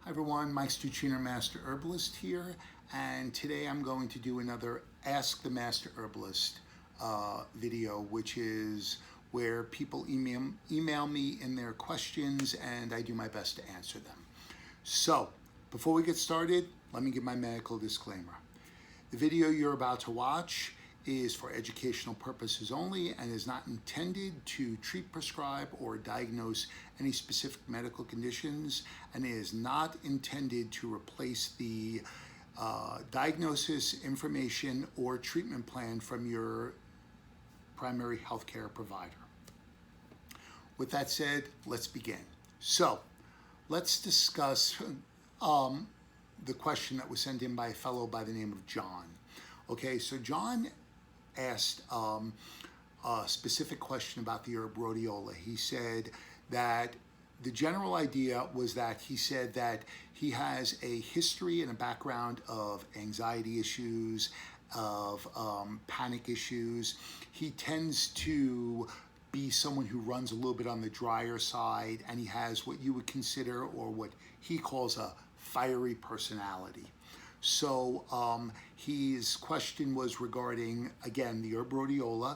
Hi everyone, Mike Stuccino, Master Herbalist here, and today I'm going to do another Ask the Master Herbalist video, which is where people email me in their questions and I do my best to answer them. So, before we get started, let me give my medical disclaimer. The video you're about to watch is for educational purposes only and is not intended to treat, prescribe, or diagnose any specific medical conditions, and is not intended to replace the diagnosis, information, or treatment plan from your primary healthcare provider. With that said, let's begin. So, let's discuss the question that was sent in by a fellow by the name of John. Okay, so John asked a specific question about the herb rhodiola. He said that the general idea was that he said that he has a history and a background of anxiety issues, of panic issues. He tends to be someone who runs a little bit on the drier side, and he has what you would consider, or what he calls, a fiery personality. So his question was regarding, again, the herb rhodiola,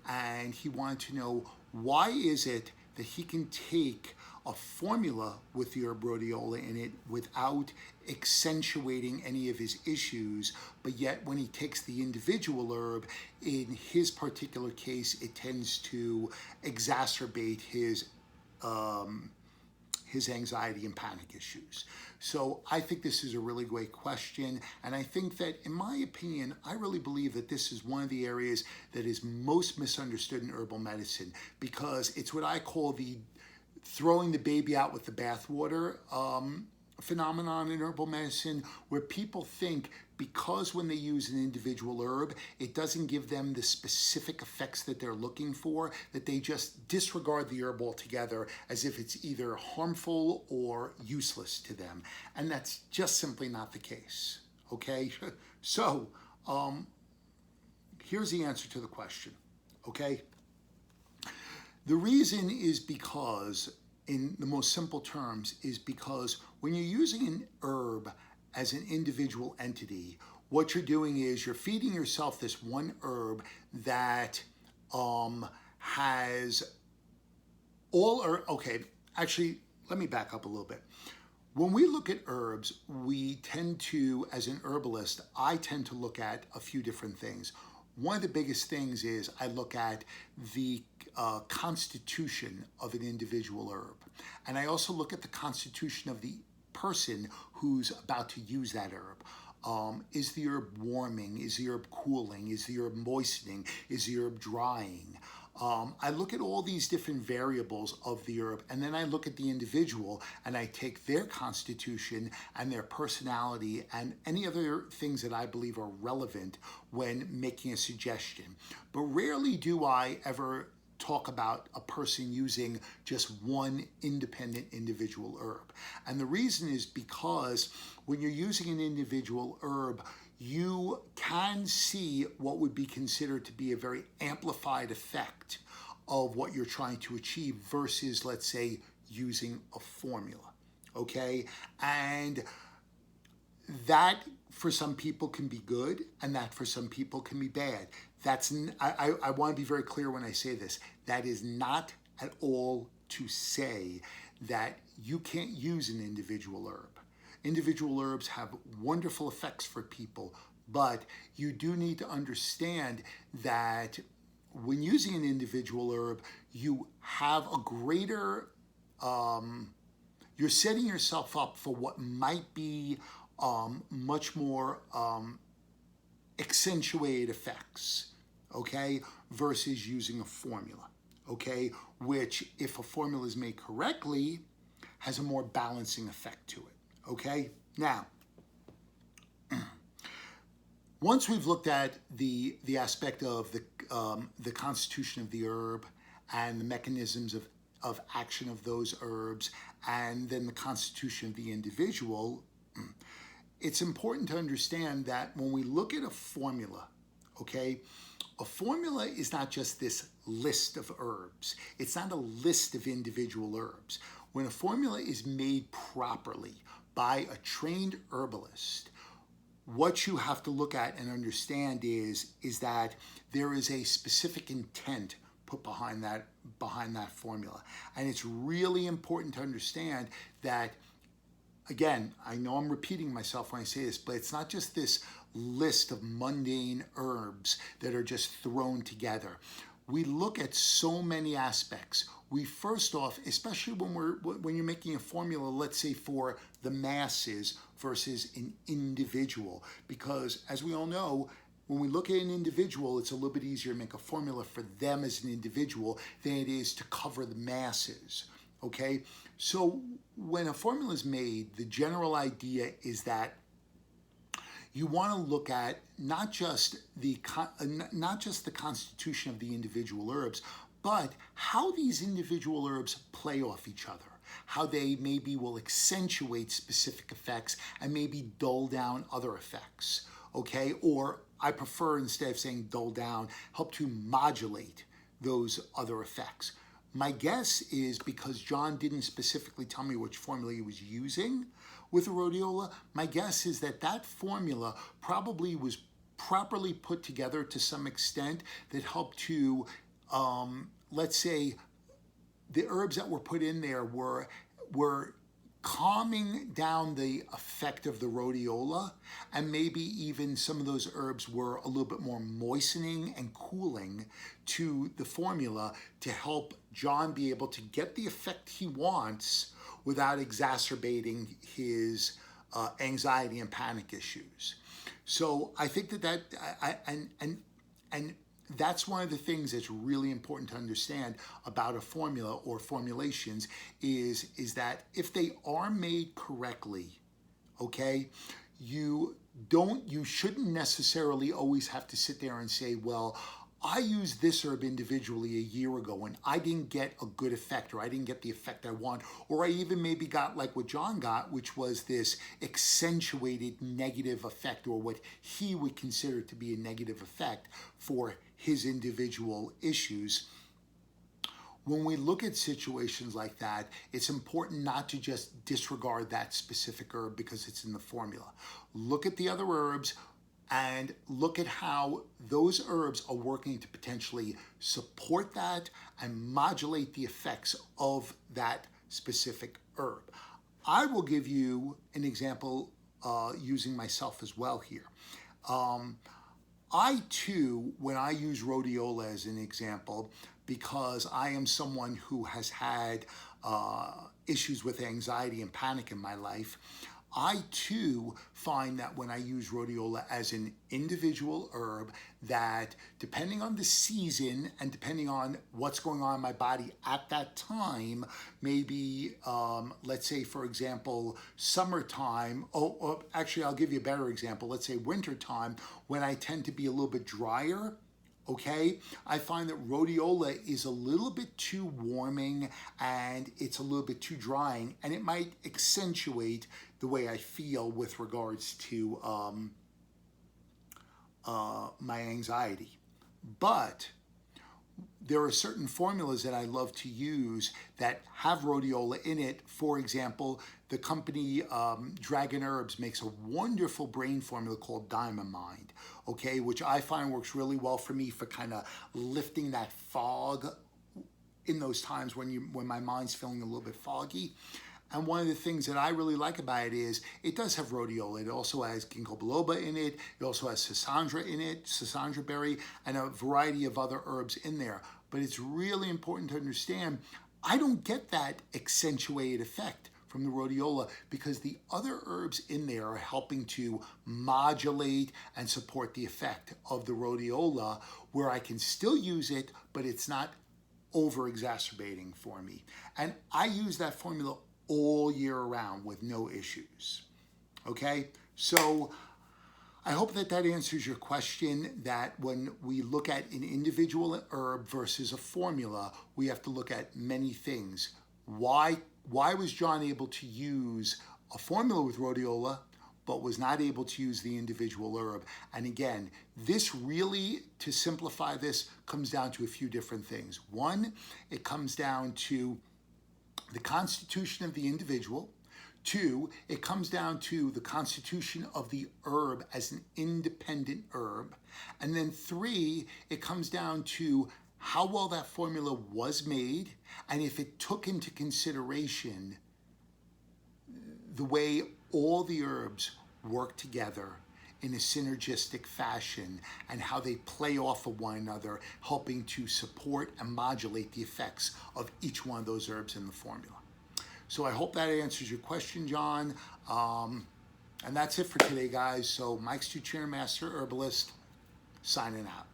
and he wanted to know, why is it that he can take a formula with the herb rhodiola in it without accentuating any of his issues, but yet when he takes the individual herb, in his particular case, it tends to exacerbate his anxiety and panic issues. So I think this is a really great question, and I think that, in my opinion, I really believe that this is one of the areas that is most misunderstood in herbal medicine, because it's what I call the throwing the baby out with the bathwater phenomenon in herbal medicine, where people think because when they use an individual herb, it doesn't give them the specific effects that they're looking for, that they just disregard the herb altogether as if it's either harmful or useless to them. And that's just simply not the case, okay? So, here's the answer to the question, okay? The reason is because, in the most simple terms, is because when you're using an herb as an individual entity, what you're doing is you're feeding yourself this one herb that has all, okay, actually, let me back up a little bit. When we look at herbs, we tend to, as an herbalist, I tend to look at a few different things. One of the biggest things is I look at the constitution of an individual herb. And I also look at the constitution of the person who's about to use that herb. Is the herb warming? Is the herb cooling? Is the herb moistening? Is the herb drying? I look at all these different variables of the herb, and then I look at the individual and I take their constitution and their personality and any other things that I believe are relevant when making a suggestion. But rarely do I ever talk about a person using just one independent individual herb. And the reason is because when you're using an individual herb, you can see what would be considered to be a very amplified effect of what you're trying to achieve versus, let's say, using a formula, okay? And that for some people can be good, and that for some people can be bad. I want to be very clear when I say this. That is not at all to say that you can't use an individual herb. Individual herbs have wonderful effects for people, but you do need to understand that when using an individual herb, you have a greater, you're setting yourself up for what might be much more accentuated effects, okay, versus using a formula, okay, which, if a formula is made correctly, has a more balancing effect to it, okay? Now, once we've looked at the aspect of the constitution of the herb and the mechanisms of action of those herbs, and then the constitution of the individual, it's important to understand that when we look at a formula, okay, a formula is not just this list of herbs. It's not a list of individual herbs. When a formula is made properly by a trained herbalist, what you have to look at and understand is that there is a specific intent put behind that formula. And it's really important to understand that, again, I know I'm repeating myself when I say this, but it's not just this list of mundane herbs that are just thrown together. We look at so many aspects. We first off, especially when you're making a formula, let's say for the masses versus an individual, because as we all know, when we look at an individual, it's a little bit easier to make a formula for them as an individual than it is to cover the masses. Okay, so when a formula is made, the general idea is that you want to look at not just the constitution of the individual herbs, but how these individual herbs play off each other, how they maybe will accentuate specific effects and maybe dull down other effects, okay? Or I prefer, instead of saying dull down, help to modulate those other effects. My guess is, because John didn't specifically tell me which formula he was using with the rhodiola, my guess is that that formula probably was properly put together to some extent that helped to, let's say, the herbs that were put in there were calming down the effect of the rhodiola, and maybe even some of those herbs were a little bit more moistening and cooling to the formula to help John be able to get the effect he wants without exacerbating his anxiety and panic issues. So I think that that's one of the things that's really important to understand about a formula or formulations is that if they are made correctly, okay, you shouldn't necessarily always have to sit there and say, well, I used this herb individually a year ago and I didn't get a good effect, or I didn't get the effect I want, or I even maybe got like what John got, which was this accentuated negative effect, or what he would consider to be a negative effect for his individual issues. When we look at situations like that, it's important not to just disregard that specific herb because it's in the formula. Look at the other herbs and look at how those herbs are working to potentially support that and modulate the effects of that specific herb. I will give you an example using myself as well here. I too, when I use rhodiola as an example, because I am someone who has had issues with anxiety and panic in my life, I too find that when I use rhodiola as an individual herb, that depending on the season and depending on what's going on in my body at that time, maybe let's say, for example, summertime, actually I'll give you a better example, let's say wintertime, when I tend to be a little bit drier, okay, I find that rhodiola is a little bit too warming and it's a little bit too drying, and it might accentuate the way I feel with regards to my anxiety. But there are certain formulas that I love to use that have rhodiola in it. For example, the company Dragon Herbs makes a wonderful brain formula called Diamond Mind, okay, which I find works really well for me for kind of lifting that fog in those times when my mind's feeling a little bit foggy. And one of the things that I really like about it is it does have rhodiola. It also has ginkgo biloba in it. It also has schisandra in it, schisandra berry, and a variety of other herbs in there. But it's really important to understand, I don't get that accentuated effect from the rhodiola because the other herbs in there are helping to modulate and support the effect of the rhodiola, where I can still use it, but it's not over-exacerbating for me. And I use that formula all year round with no issues, okay? So I hope that answers your question, that when we look at an individual herb versus a formula, we have to look at many things. Why was John able to use a formula with rhodiola but was not able to use the individual herb? And again, this really, to simplify this, comes down to a few different things. One, it comes down to the constitution of the individual. 2, it comes down to the constitution of the herb as an independent herb. And then 3, it comes down to how well that formula was made and if it took into consideration the way all the herbs work together in a synergistic fashion and how they play off of one another, helping to support and modulate the effects of each one of those herbs in the formula. So I hope that answers your question, John. And that's it for today, guys. So Mike Stuchiner, Master Herbalist, signing out.